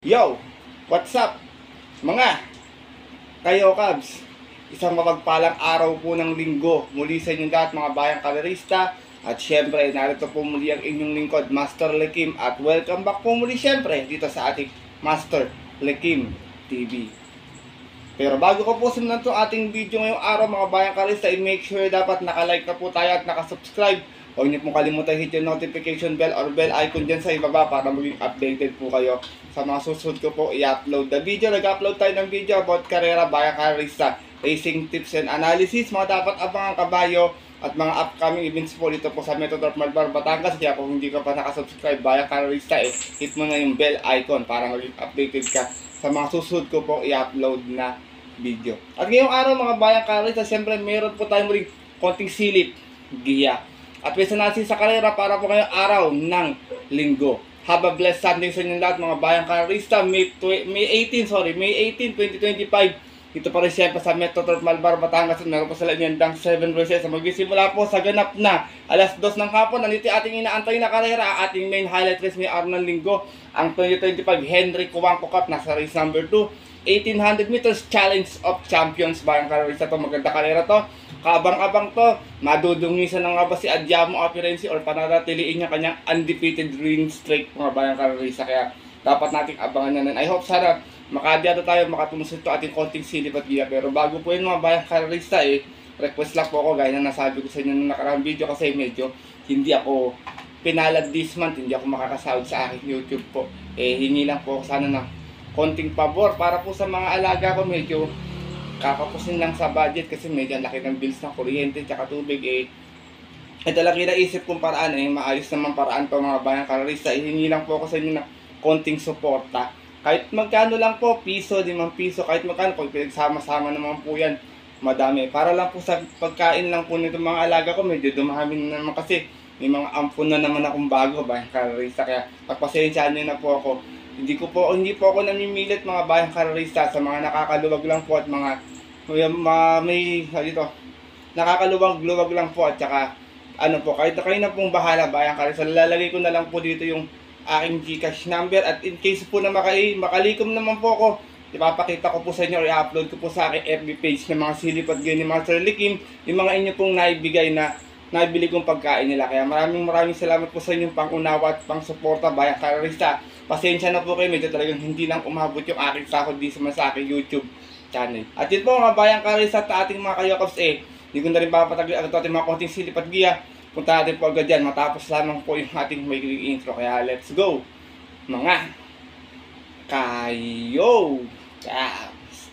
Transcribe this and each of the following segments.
Yo! What's up? Mga kayo Cubs, isang mapagpalang araw po ng linggo muli sa inyong lahat mga bayang kalerista. At syempre, narito po muli ang inyong lingkod, Master Lekim. At welcome back po muli syempre dito sa ating Master Lekim TV. Pero bago ko po simulan itong ating video ngayong araw mga bayang kalerista, i-make sure dapat nakalike na po tayo at nakasubscribe. Huwag niyo pong kalimutan hit yung notification bell or bell icon dyan sa ibaba para maging updated po kayo sa mga susunod ko po i-upload na video. Nag-upload tayo ng video about karera, bayang kalerista, racing tips and analysis, mga dapat abangang kabayo at mga upcoming events po dito po sa Metro Turf Malbar, Batangas. Kaya kung hindi ka pa nakasubscribe bayang kalerista, hit mo na yung bell icon para maging updated ka sa mga susunod ko po i-upload na video. At ngayong araw mga bayang kalerista, siyempre meron po tayong muling konting silip, giya. At pwesa natin sa karera para po ngayong araw ng linggo. Have a blessed Sunday sa inyong lahat mga bayang kalerista. May 18, 2025. Dito pa rin siyempre sa Metro Turf Malbar, Batangas. Meron po sila inyandang 7 races. Magsisimula po sa ganap na alas 2 ng hapon. Nandito ating inaantay na karera. Ating main highlight race may araw ng linggo. Ang 2025 Henry Cuangco Cup. Nasa race number 2. 1800 meters Challenge of Champions bayang kalerista to. Maganda karera to. Kabang-abang to. Madudungisan na nga ba si Adjamo Appearance or pananatiliin niya kanyang undefeated winning streak mga bayang kalerista. Kaya dapat nating abangan na. I hope sana makadiyado tayo, makatumusin ito ating konting silip at giya. Pero bago po yun mga bayang kalerista request lang po ako gaya na nasabi ko sa inyo nung nakaraang video kasi medyo hindi ako pinalad this month. Hindi ako makakasahod sa aking YouTube po. Hingi lang po ako sana na konting pabor para po sa mga alaga ko. Medyo kakapusin lang sa budget kasi medyo laki ng bills ng kuryente at tubig. Ito lang kinaisip kong paraan maayos naman paraan po mga bayang kalerista. Hingi lang po ako sa inyo na konting suporta. Kahit magkano lang po, piso, 5 piso, kahit magkano po, pinagsama-sama naman po yan. Madami. Para lang po sa pagkain lang po nito mga alaga ko, medyo dumami na naman kasi may mga ampon na naman akong bago bayang kalerista. Kaya pagpasensyaan nyo na po ako. Hindi po ako namimilit mga bayang kalerista sa mga nakakaluwag lang po at mga may dito nakakaluwag-luwag lang po at saka kahit kayo na pong bahala bayang kalerista. Lalagay ko na lang po dito yung aking GCash number at in case po na makalikom naman po ako, ipapakita ko po sa inyo or i-upload ko po sa aking FB page ng mga silip at ganyan ni Master Lekim yung mga inyo pong naibigay na nabili kong pagkain nila. Kaya maraming salamat po sa inyong pangunawa at pangsuporta bayang kalerista. Pasensya na po kayo, medyo talagang hindi lang umabot yung aking sahod di sa aking YouTube channel. At yun po mga bayang kalerista at ating mga kayokops hindi ko na rin papatagli agad ating mga konting silip at giya. Punta natin po agad yan matapos lamang po yung ating maikling intro. Kaya let's go mga kayo Cubs!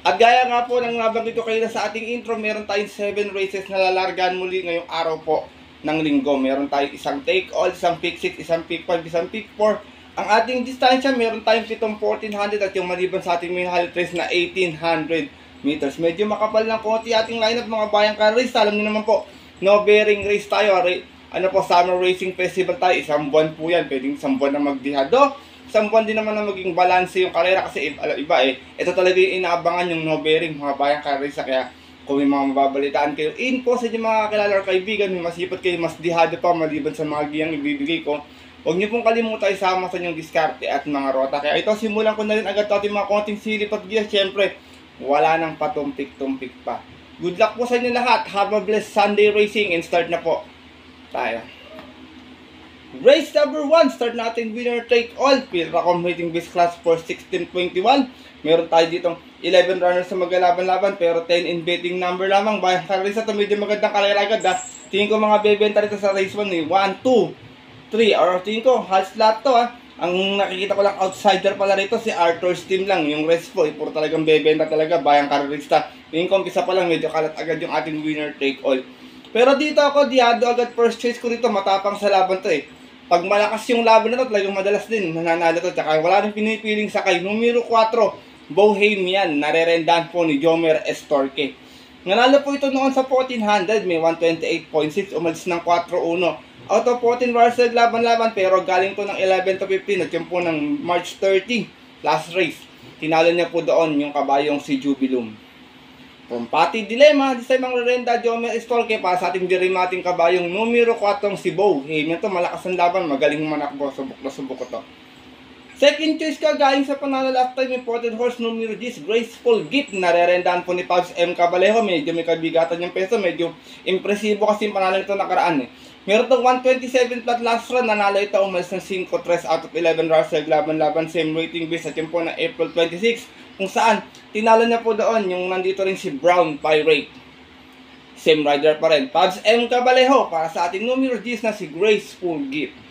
At gaya nga po ng nabanggit ko kayo sa ating intro, meron tayong 7 races na lalargan muli ngayong araw po ng linggo. Meron tayong isang take all, isang pick 6, isang pick 5, isang pick 4. Ang ating distansya, meron tayong 1400 at yung maliban sa ating main highlight race na 1800 meters. Medyo makapal ng konti ating lineup mga bayang kalerista. Alam niyo naman po, no bearing race tayo. Summer Racing Festival tayo. Isang buwan po yan. Pwedeng isang buwan na magdihado. Isang buwan din naman na maging balanse yung karera kasi iba ito talaga yung inaabangan yung no bearing mga bayang kalerista. Kaya kung may mga mababalitaan kayo info sa inyo mga kilala or kaibigan, may masipot kayo, mas dihado pa maliban sa mga giyang ibibigay ko, huwag niyo pong kalimutan isama sa inyong diskarte at mga rota. Kaya ito, simulan ko na rin agad ating mga konting silip at giya. Siyempre wala nang patumpik-tumpik pa. Good luck po sa inyo lahat. Have a blessed Sunday racing and start na po tayo. Race number 1, start natin winner take all. Pilracom Rating Base Class for 1621. Meron tayo ditong 11 runners sa maglalaban-laban pero 10 in betting number lamang. Bayang kalerista ito, medyo magandang karera agad Tingin ko mga bebenta rito sa race 1 1, 2, 3 or tingin ko halos lahat to Ang nakikita ko lang outsider pala rito si Arthur's team lang. Yung rest po puro talagang bebenta talaga bayang kalerista. Tingin ko umpisa pa lang medyo kalat agad yung ating winner take all. Pero dito ako diado agad first choice ko dito, matapang sa laban to Pag malakas yung laban na to, talagang madalas din nananalo to. Tsaka wala rin pinipiling sakay. Numero 4, Bohemian, narerendahan po ni Jomer Estorque. Nanalo po ito noon sa 1400, may 128.6, umalis ng 4-1. Out of 14 runners laban-laban, pero galing to ng 11 to 15 at yun po ng March 30, last race. Tinalo niya po doon yung kabayong si Jubilum. From Pati Dilema, di sa mga Renda, Jomer Stolke, para sa ating dirimating kabayong numero 4 si Bow. Yan to, malakas ang laban, magaling manakbo, subok na subok ko to. Second choice ka, galing sa panalo last time, imported horse numero 10, Graceful Gift. Narerendaan po ni Pabs M. Cabalejo. Medyo may kabigatan yung peso. Medyo impresibo kasi yung panalo nito nakaraan eh. Meron itong 127 flat last run. Nanalo ito umalis ng 5-3 out of 11 runs sa laban-laban. Same rating base at yun po na April 26. Kung saan, tinalo niya po doon yung nandito rin si Brown Pirate. Same rider pa rin. Pabs M. Cabalejo para sa ating numero 10 na si Graceful Gift.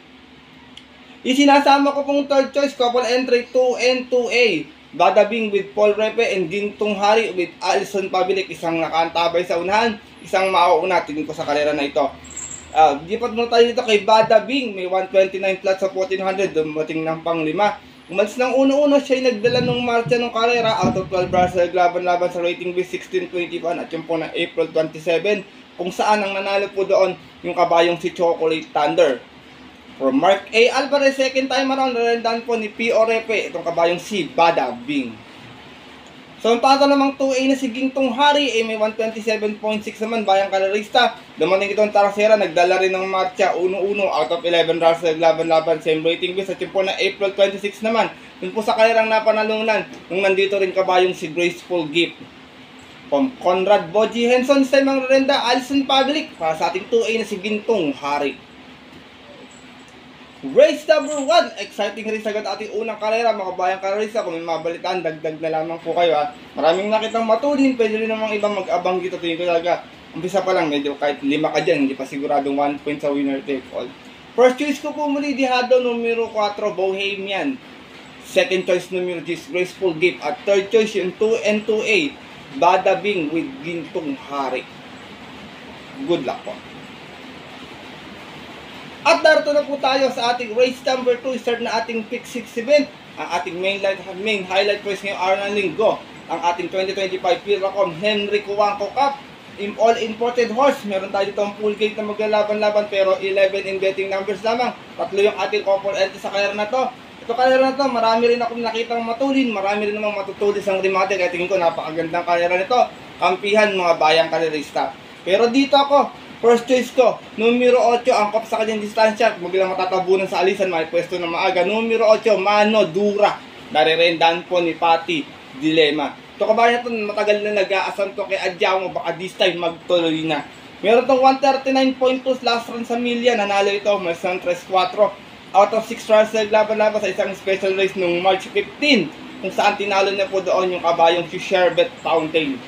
Isinasama ko pong third choice, couple entry 2 and 2A. Badabing with Paul Repe and Gintong Hari with Alison Pabilik. Isang nakaantabay sa unahan, isang mauuna. Tingin ko sa karera na ito. Dipat muna tayo dito kay Badabing. May 129 flat sa 1400. Dumating ng pang 5. Umalis ng uno-uno, siya nagdala ng marcha ng karera. Out of 12 bars, laban-laban sa rating base 1621. At yun po na April 27. Kung saan ang nanalo po doon yung kabayong si Chocolate Thunder. From Mark A. Alvarez, second time around, narendan po ni P.O. Repe, itong kabayong si Badabing. So, ang pato namang 2A na si Gintong Hari, may 127.6 naman, bayang kalarista. Dumating itong Tarasera, nagdala rin ng marcha, 1-1, out of 11 runs, laban-laban, same rating base. At yun po na April 26 naman, yun po sa kalerang napanalunan, nung nandito rin kabayong si Graceful Gift. From Conrad Boji Henson, sa mga renda, Alison Pabilik, para sa ating 2A na si Gintong Hari. Race number 1, exciting race agad ating unang karera, mga bayang karerista. Kung may mabalitaan, dagdag na lamang po kayo ha. Maraming nakitang matunin, pwede rin namang ibang mag-abang dito. Tingin ko talaga, umpisa pa lang, medyo kahit 5 ka dyan, hindi pa siguradong 1 point sa winner take all. First choice ko po muli, Dihado, numero 4, Bohemian. Second choice, numero 10, Graceful Gift. At third choice, yung 2 and 2A, Badabing with Gintong Hari. Good luck po. At darito na po tayo sa ating race number 2. Start na ating pick 6 event. Ang ating main highlight race ngayong araw ng linggo. Ang ating 2025 Piracom Henry Cuanco Cup. All imported horse. Meron tayo dito ang full gate na maglalaban-laban pero 11 in betting numbers lamang. Tatlo yung ating couple entry sa karera na to. Ito karera na to, marami rin akong nakitang matulin. Marami rin namang matutulis ang remate. Kaya tingin ko napakagandang karera nito. Kampihan mga bayang karerista. Pero dito ako, first choice ko, numero 8, angkop sa kanyang distansya. Maglang matatabunan sa alisan, may pwesto na maaga. Numero 8, Mano Dura. Narirendan po ni Pati Dilema. Ito kabayan na ito, matagal na nag-aasan to kay Adjamo. Baka this time magtuloy na. Meron itong 139.2 last run sa milya. Nanalo ito, may 3-4. Out of 6 runs laban-laban sa isang special race noong March 15. Kung saan tinalo na po doon yung kabayong si Sherbet Fountain.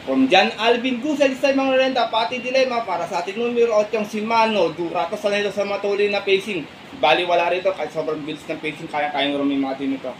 From John Alvin Gusel, sa mga renda, Pati Dilema, para sa ating numero 8 si Mano Dura. Ito sanay sa matuloy na pacing. Bali wala rito, kahit sobrang bilis ng pacing, kaya-kayang rumimati nito.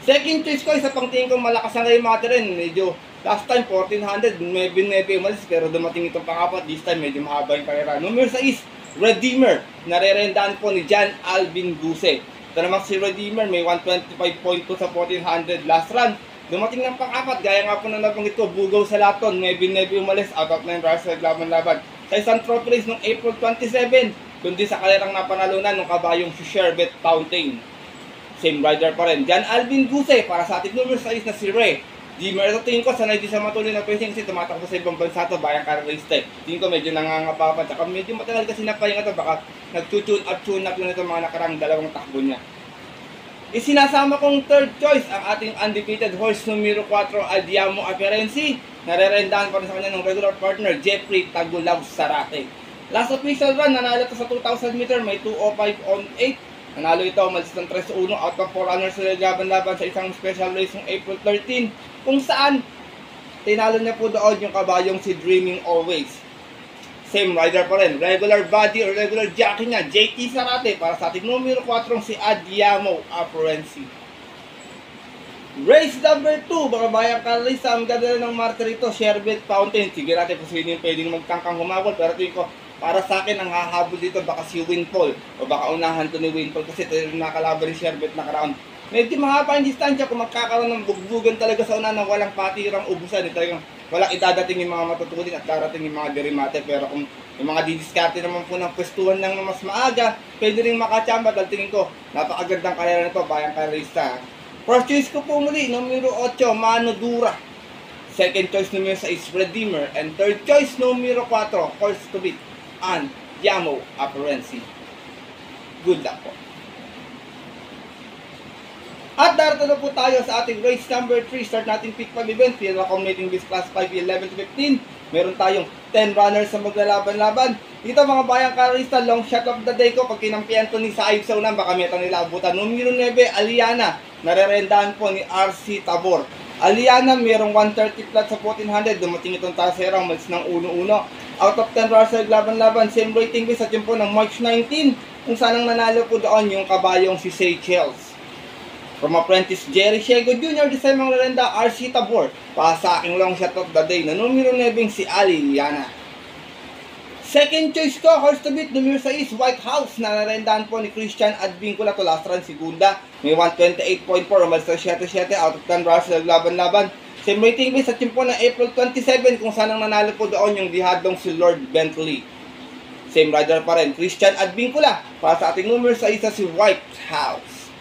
Second choice ko, isa pang tingin ko malakas ang remate rin. Medyo last time 1400, may umalis, pero dumating itong pangapat. This time medyo mahaba yung karera. Numero 6, Redeemer. Narerendaan po ni John Alvin Gusel. Ito naman si Redeemer, may 125.2 sa 1400 last run. Dumating ng pang-apat, gaya nga po na nabanggit ko, bugaw sa laton, Nebi umalis, out of 9 runs, laban-laban. Sa isang trophy race noong April 27, kundi sa kalerang napanalunan ng kabayong si Sherbet Fountain. Same rider pa rin. John Alvin Guse, para sa ating numero 6 na si Ray. Dimer, ito tingin ko, sanay di sa matuloy na pacing kasi tumatakbo sa ibang bansa to, bayang karerista. Tingin ko medyo nangangapa pa, tsaka medyo matagal kasi napahinga to, baka nag-tune up na ito mga nakarang dalawang takbo niya. Isinasama kong third choice ang ating undefeated horse numero 4, Adjamo Aperensi. Narerendaan pa rin sa kanya ng regular partner, Jeffrey Tagulaw Sarate. Last official run, nanalo ito sa 2,000 meter, may 2:05 on 8. Nanalo ito, umalis ng 3-1 out of 4 runners sa laban-laban sa isang special race ng April 13. Kung saan, tinalo niya po doon yung kabayong si Dreaming Always. Same rider pa rin. Regular body or regular jockey niya, JT Sarate, para sa ating numero 4 si Adjamo Aperensi. Race number 2, mga bayang karalista, ang ganda ng marker ito, Sherbet Fountain. Sige natin kung sino yung pwedeng magkangkang humabol, pero tingin ko, para sa akin, ang hahabol dito baka si Winpol, o baka unahan to ni Winpol, kasi ito yung nakalaban ni Sherbet na karaon. Medyo mahaba yung distansya, kung magkakaroon ng bugbugan talaga sa una na walang patirang ubusan, ito yung walang idadating yung mga matutulin at darating yung mga dirimate. Pero kung yung mga didiskarte naman po ng pwestuhan lang na mas maaga, pwede rin makachamba. Dahil tingin ko, napakagandang karera nito, bayang karerista. First choice ko po muli, numero 8, Mano Dura. Second choice, numero 6, Redeemer. And third choice, numero 4, Course to Beat, and Yamo Apparency. Good luck po. At darating na po tayo sa ating race number 3. Start natin pick 5 event. Pinaka accommodating this class 5, 11 to 15. Meron tayong 10 runners sa maglalaban-laban. Dito mga bayang karerista, long shot of the day ko. Pag kinampiyan to ni Saib Saunan, baka meron nila abutan. Numero 9, Aliana. Narerendahan po ni RC Tabor. Aliana, merong 130 flat sa 1400. Dumating itong taserang malis ng 1-1. Out of 10 runners sa laban-laban. Same rating base at yun po ng March 19. Kung saan ang nanalo po doon yung kabayong si Seychelles. From Apprentice Jerry Shego Jr., this time ang lalanda, RC Tabor. Para sa aking long shot of the day na numero 9 si Aliana. Second choice ko, Horse to Beat, numero 6, White House. Nanarendahan po ni Christian Advincula to last run, segunda. May 128.4, umalis na 7-7 out of 10 runs sa laban-laban. Same rating base at yun po ng April 27, kung saan ang nanalo po doon yung dihadong si Lord Bentley. Same rider pa rin, Christian Advincula. Para sa ating numero 6 si White House.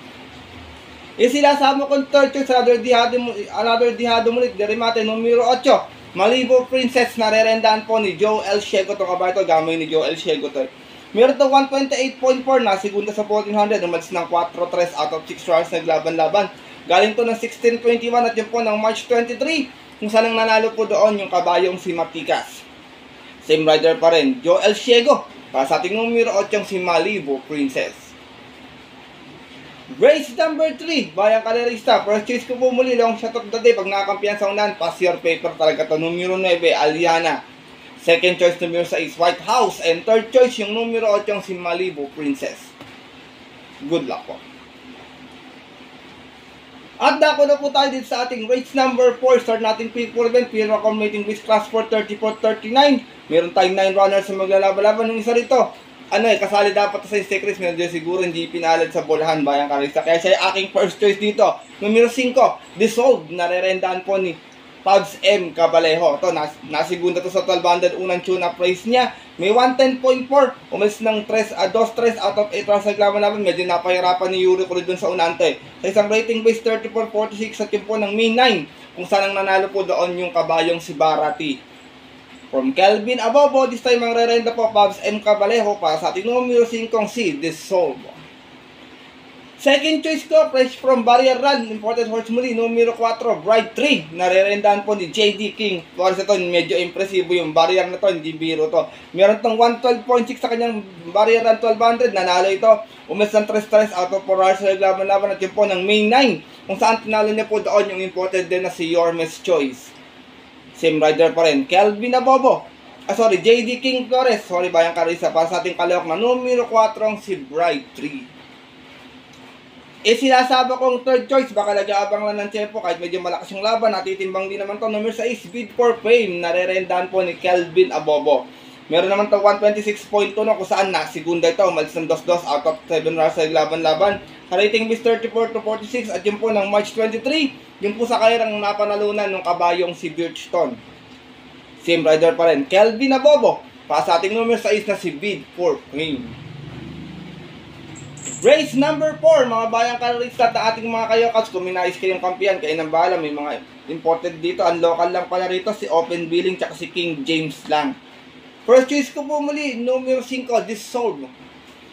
Isilasama kong third choice, another dihado mulit, Derimate, numero 8, Malibu Princess. Narerendahan po ni Joe L. Shego to kabato, gamay ni Joe L. Shego to. Meron to 128.4 na segunda sa 1400, umalis ng 4-3 out of 6 runs naglaban-laban. Galing to ng 16.21 at yun po ng March 23, kung saan ang nanalo po doon yung kabayong si Matikas. Same rider pa rin, Joe L. Shego. Para sa ating numero 8 si Malibu Princess. Race number 3, bayang karerista. First choice ko po muli, long shot of the day. Pag nakakampiyan sa unahan, pass your paper talaga to. Numero 9, Aliana. Second choice, numero 6, White House. And third choice, yung numero 8, si Malibu Princess. Good luck po. At dako na po tayo dito sa ating race number 4. Start natin pick 4 event. Pinaka accommodating with class 4, 34-39. Meron tayong 9 runners sa maglalaban-laban. Yung isa rito, kasali dapat sa stake race, medyo siguro hindi pinalad sa bolahan, bayang karista. Kaya siya aking first choice dito. Numero 5, Dissolve. Narerendahan po ni Pabs M. Cabalejo. Ito, nasigunda to sa 1200, unang tune-up race niya. May 110.4, umalis ng 2-3 out of 8 rounds naglaban-laban. Medyo napahirapan ni Yuri Kurid dun sa unante. Sa isang rating base 34-46 at yun po ng May 9, kung saan ang nanalo po doon yung kabayong si Barati. From Kelvin Abobo, this time ang rerenda po, Pabs M. Cabalejo, para sa ating numero 5 si Dissolve. Second choice ko, fresh from Barrier Run, imported horse muli, numero 4, Bride 3. Narerendahan po ni JD King. Flores ito, medyo impresibo yung barrier na to, hindi biro to. Meron tong 112.6 sa kanyang Barrier Run 1200, nanalo ito. Umalis ng 3-3 out of 4 hours sa laban-laban at yun po ng May 9, kung saan tinalo niya po doon yung imported din na si Yormes Choice. Same rider pa rin, Kelvin Abobo. JD King Flores. Sorry, bayang karisa. Para sa ating kalawak na numero 4, si Bride 3. Sinasaba kong third choice. Baka nag-aabang lang ng tempo kahit medyo malakas yung laban. Natitimbang din naman to. Numero 6, Bid for Fame. Narerendahan po ni Kelvin Abobo. Meron naman to 126.2 no, kung saan na segunda ito. Umalis ng 2-2 out of 7 rounds sa laban-laban. Rating base 34-46 at yun po ng March 23. Yun po sa kairang napanalunan ng kabayong si Birchton. Same rider pa rin, Kelvin Abobo. Para sa ating numero 6 na si Bid for Fame. Race number 4, mga bayang karerista at ating mga kayokats. Kung minais kayong kampiyan, kayo nang bahala. May mga imported dito. Ang local lang pala rito, si Open Billing tsaka si King James lang. First choice ko po muli, numero 5, Dissolve.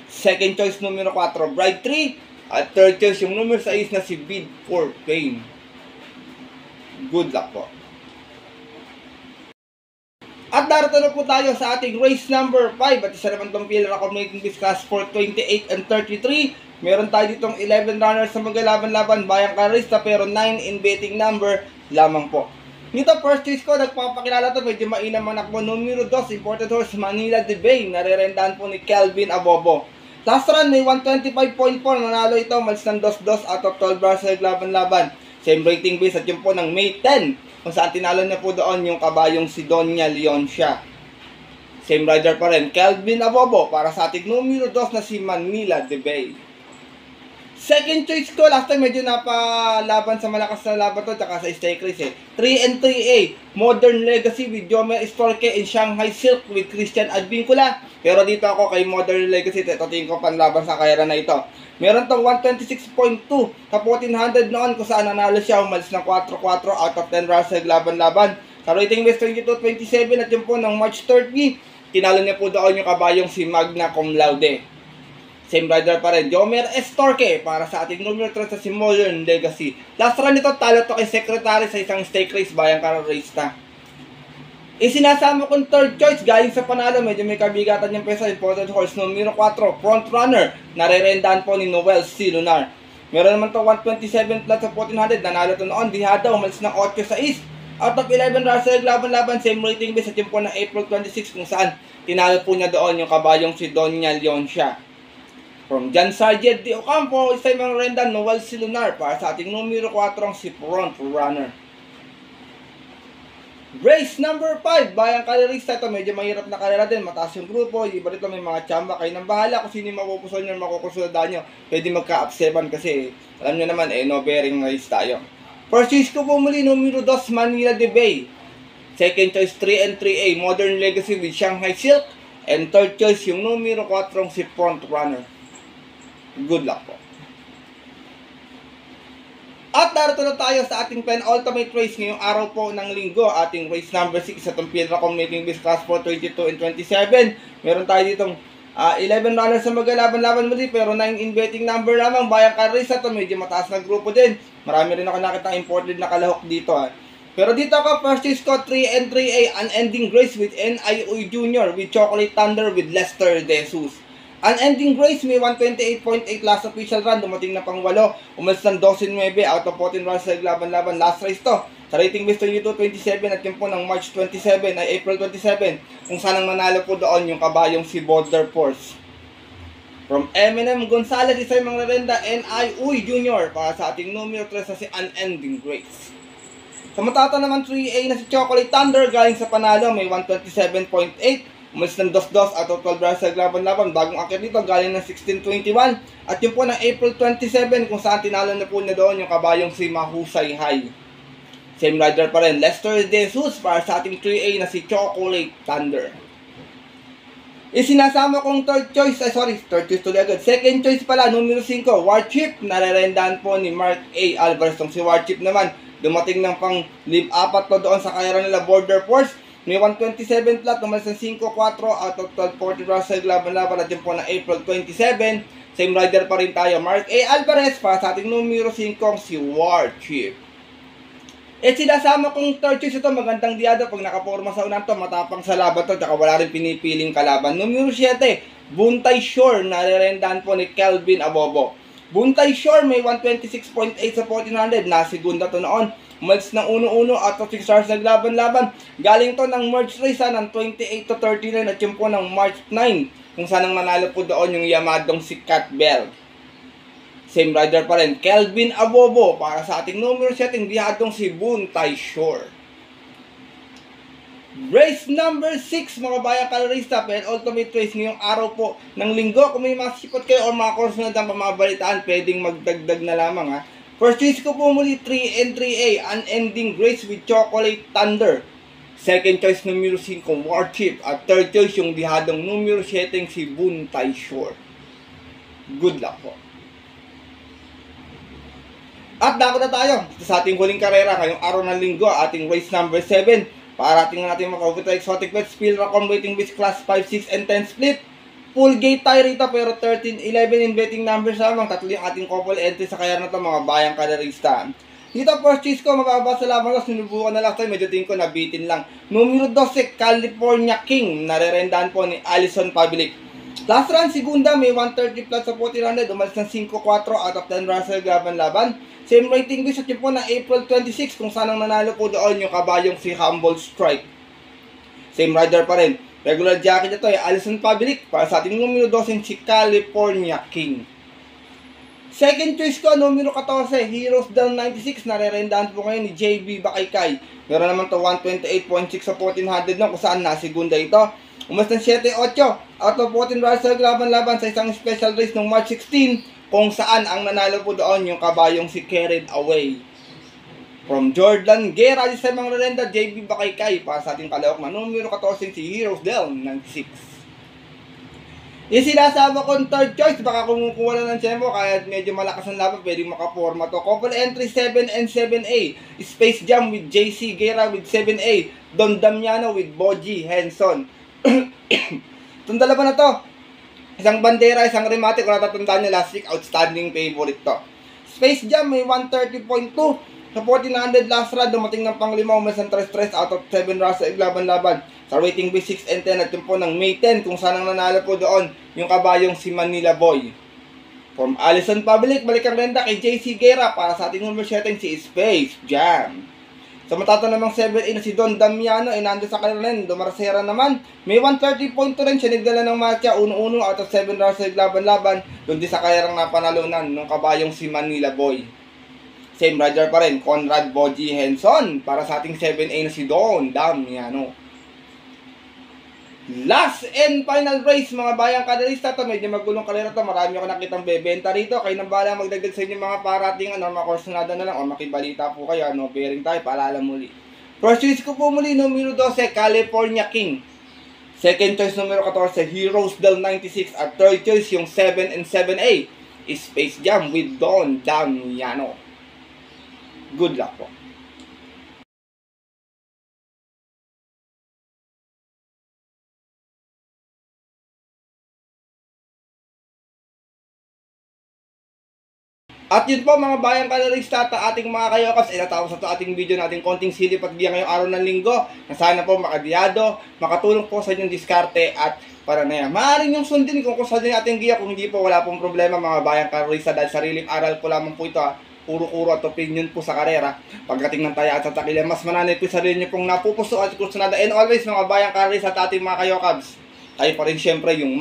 Second choice, numero 4, Bride 3. At third choice, yung numero 6 na si Bid for Fame. Good luck po. At darito na po tayo sa ating race number 5. At isa naman itong pillar accommodating this class for 28 and 33. Meron tayo ditong 11 runners sa maglalaban-laban, bayang karista, pero 9 in betting number lamang po. Dito, first choice ko, nagpapakilala to, medyo mainam ang nakbo. Numero 2, imported horse, Manila de Bay. Narerendahan po ni Kelvin Abobo. Last run, may 125.4. Nanalo ito, malis ng 2-2 out of 12 bars sa laban-laban. Same rating base at yun po ng May 10. Kung saan tinalo niya po doon yung kabayong si Donya Leoncia. Same rider pa rin, Kelvin Abobo. Para sa ating numero 2 na si Manila de Bay. Second choice ko, last time medyo napalaban sa malakas na laban to, tsaka sa stake race 3-3A, Modern Legacy with Jomer Storke and Shanghai Silk with Christian Advincula. Pero dito ako kay Modern Legacy, ito tingin ko panlaban sa kayera na ito. Meron tong 126.2 sa 1400 noon kung saan nanalo siya, umalis ng 4-4 out of 10 Russell laban-laban. Sa rating base 22-27 at yun po ng March 30, tinalo niya po doon yung kabayong si Magna Cum Laude. Same rider pa rin, Jomer Storke para sa ating numero 3 sa si Modern Legacy. Last run nito, talo to kay Secretary sa isang stake race, bayang kararista. Isinasama kong third choice, galing sa panalo, medyo may kabigatan yung pesa, important horse, numero 4, front runner, narerendahan po ni Noel C. Lunar. Meron naman to 127 plus sa 1400, nanalo to noon, dihada, umalis ng 8 sa East. Out of 11 Russell laban-laban, same rating base at yun po ng April 26 kung saan tinalo po niya doon yung kabayong si Doña Leoncia. From John Sargent de Ocampo, isa yung mga renda, Noel C. Lunar para sa ating numero 4 si front runner. Race number 5, bayang karerista. Ito medyo mahirap na karera din, mataas yung grupo, iba rito may mga tsamba, kayo nang bahala kung sino yung mapupuson nyo, makukusundan nyo. Pwede magka-up-7 kasi alam nyo naman no bearing race tayo. First choice ko po muli, numero 2, Manila de Bay. Second choice, 3-3A, Modern Legacy with Shanghai Silk. And third choice, yung numero 4 si front runner. Good luck po. At narito na tayo sa ating penultimate race ngayong araw po ng linggo. Ating race number 6 sa itong Pilracom Making Biz Class 4, 22 and 27. Meron tayo ditong 11 runners sa magalaban-laban muli, pero 9 in betting number lamang. Bayang karisa to, medyo mataas na grupo din. Marami rin ako nakita imported na kalahok dito. Pero dito ako, first choice ko, 3-3A, Unending Grace with N.I. Uy Jr. with Chocolate Thunder with Lester De Jesus. Unending Grace may 128.8 last official run, dumating na pang 8, umalis ng 12-9 out of 14 runs sa laban-laban, last race to. Sa rating base 22-27 at yun po ng March 27 ay April 27, kung saan ang manalo po doon yung kabayong si Border Force. From Eminem Gonzalez, isa yung mga renda, N.I. Uy Jr. para sa ating numero 3 sa si Unending Grace. Sa matata naman 3A na si Chocolate Thunder, galing sa panalo, may 127.8. Umalis ng 2-2 out of 12 runs sa laban-laban. Bagong akit dito, galing ng 16-21. At yun po ng April 27, kung saan tinalo na po na doon yung kabayong si Mahusay High. Same rider pa rin, Lester De Jesus para sa ating 3A na si Chocolate Thunder. Isinasama kong third choice tuloy agad. Second choice pala, numero 5, Warchip. Narerendahan po ni Mark A. Alvarez. Tong si Warchip naman, dumating ng pang live 4 to doon sa kayara nila Border Force. May 127 flat, umalis ng 5-4 out of 12-40 Russell laban-laban at yun po na April 27. Same rider pa rin tayo, Mark A. Alvarez para sa ating numero 5, si Warchip. Sinasama kong third choice ito, magandang diado pag nakaporma sa unan to, matapang sa laban to, tsaka wala rin pinipiling kalaban. Numero 7, Buntay Shore, narerendahan po ni Kelvin Abobo. Buntay Shore may 126.8 sa 1400, nasigunda to noon. Umalis ng 1-1 out of 6 stars naglaban-laban. Galing to ng March race ng 28-39 at yun po ng March 9, kung saan ang manalo po doon yung yamadong si Cat Bell. Same rider pa rin, Kelvin Abobo para sa ating numero 7, biyadong si Buntay Shore. Race number 6 mga bayang kalorista, ultimate race ngayong araw po ng linggo. Kung may masipot kayo o mga course na ng pamabalitaan, pwedeng magdagdag na lamang ha. First choice ko po muli 3-3A, Unending Grace with Chocolate Thunder. Second choice numero 5, Warchip. At third choice yung dihadong numero 7, si Buntay Shore. Good luck po. At dako na tayo sa ating huling karera ngayong araw ng linggo, ating race number 7. Parating natin makaubit ang exotic bets, Pilracom Waiting Bets Class 5, 6, and 10 split. Full gate tayo rito pero 13, 11 in betting numbers lamang. Tatlo yung ating couple entry sa kaya na ito mga bayang kalerista. Dito first choice ko, mababa sa lamang ko, sinubukan na last time, medyo tingin ko nabitin lang. Numero 12, California King, narerendahan po ni Allison Pavlik. Last run, segunda, may 130 plus sa 1400, umalis ng 5-4 out of 10 Russell laban-laban. Same rating base at yun po na April 26, kung saan ang nanalo po doon yung kabayong si Humble Strike. Same rider pa rin. Regular jacket ito ay Allison Pavlik para sa ating numero 12, si California King. Second choice ko, numero 14, Heroes Down 96, narerendahan po ngayon ni JB Bakaykay. Meron naman to 128.6 sa 1400 no, kung saan nasigunda ito. Umas ng 7-8 out of 14 Russell laban-laban sa isang special race ng March 16, kung saan ang nanalo po doon yung kabayong si Carried Away. From Jordan Guerra, sa mga renda, JB Bakaykay, para sa ating kalawak na numero 14 si Heroes Del 96. Yung sinasama kong third choice, baka kumukuha na ng tempo, kaya medyo malakas ang laban, pwedeng makaporma to. Couple entry 7 and 7A, Space Jam with JC Guerra with 7A, Don Damiano with Boji Henson. Itong dalawa na to, isang bandera, isang remate, kung natatandaan nyo last week, outstanding favorite to. Space Jam may 130.2, sa 1400 last round, dumating ng pang-5, umas ng 3 out of 7 rounds sa iglaban-laban. Sa rating B 6 and 10 at yung po ng May 10, kung saan ang nanalo po doon, yung kabayong si Manila Boy. From Allison Public, balik ang renda kay JC Guerra para sa ating number 7 si Space Jam. Sa matata namang 7A na si Don Damiano, nando sa kanilang Dumarcera naman, may 130.2 rin siya, nagdala ng matcha, 1-1 out of 7 rounds sa iglaban-laban, doon din sa kayarang napanalunan ng kabayong si Manila Boy. Same rider pa rin, Conrad Boji Henson para sa ating 7A na si Don Damiano. Last and final race, mga bayang kaderista to, medyo magulong kalera to, marami ako nakitang bebenta rito, kayo nang bahala magdagdag sa inyo mga parating, makorsonada na lang, o makibalita po kayo, bearing tayo, paalala muli. First choice ko po muli, numero 12, California King. Second choice, numero 14, Heroes Del 96, at third choice, yung 7 and 7A, Space Jam with Don Damiano. Good luck po. At yun po mga bayang kalerista at ating mga kayokas, natapos na ito ating video natin konting silip at diya ngayong araw ng linggo, na sana po makadiyado, makatulong po sa inyong diskarte at para na yan. Maaaring yung sundin kung saan din ating giya, kung hindi po wala pong problema mga bayang kalerista dahil sariling aral po lamang po ito puro-kuro at opinion po sa karera. Pagdating ng taya at sa takila, mas mananay po sa rin nyo pong napupuso at kursunada. And always mga bayang kalerista at ating mga kayokabs, kayo pa rin syempre yung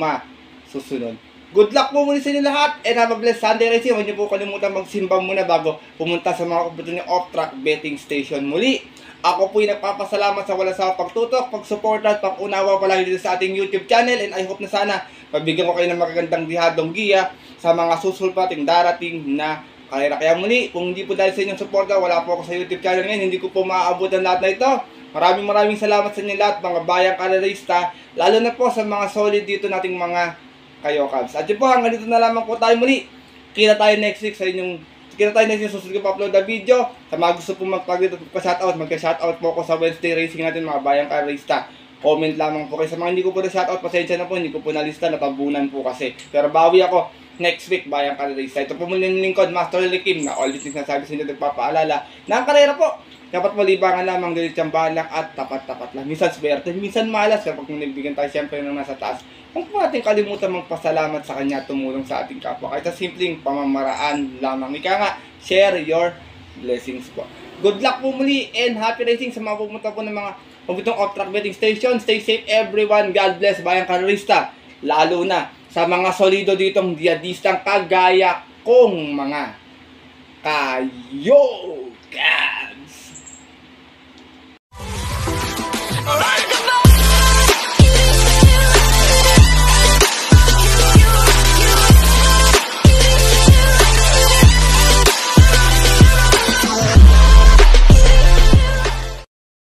susunod. Good luck po muli sa inyo lahat and have a blessed Sunday racing. Huwag niyo po kalimutan magsimba muna bago pumunta sa mga komputer ng off-track betting station. Muli, ako po yung nagpapasalamat sa wala sa pagtutok, pagsuporta at pag-unawa palagi dito sa ating YouTube channel, and I hope na sana mabigyan ko kayo ng magagandang dihadong giya sa mga susulpating darating na karera. Kaya muli, kung hindi po dahil sa inyong suporta, wala po ako sa YouTube channel ngayon, hindi ko po maaabot ang lahat na ito. Maraming salamat sa inyo lahat mga bayang kalerista, lalo na po sa mga solid dito nating mga kayokabs. At yun po, hanggang dito na lamang po tayo muli. Kita tayo next week sa susunod ko pa-upload na video. Sa mga gusto po magpag-dito pa-shoutout, magka-shoutout po ako sa Wednesday racing natin mga bayang kalerista. Comment lamang po kayo. Sa mga hindi ko po na-shoutout, pasensya na po, hindi ko po na-lista, natabunan po kasi. Pero bawi ako next week bayang kalerista. Ito po muli yung lingkod, Master Likim, na always nasabi sa inyo, nagpapaalala na ang karera po, dapat malibangan lamang, galit tiyambahan lang at tapat-tapat lang. Minsan swerte, minsan malas, kapag nabigyan tayo siyempre ng nasa taas. Huwag po natin kalimutan magpasalamat sa kanya, tumulong sa ating kapwa. Kahit sa simpleng pamamaraan lamang. Ika nga, share your blessings po. Good luck po muli and happy racing sa mga pumunta po ng mga pabutong off-track betting station. Stay safe everyone. God bless bayang kalerista. Lalo na sa mga solido ditong diadistang kagaya kong mga kayo.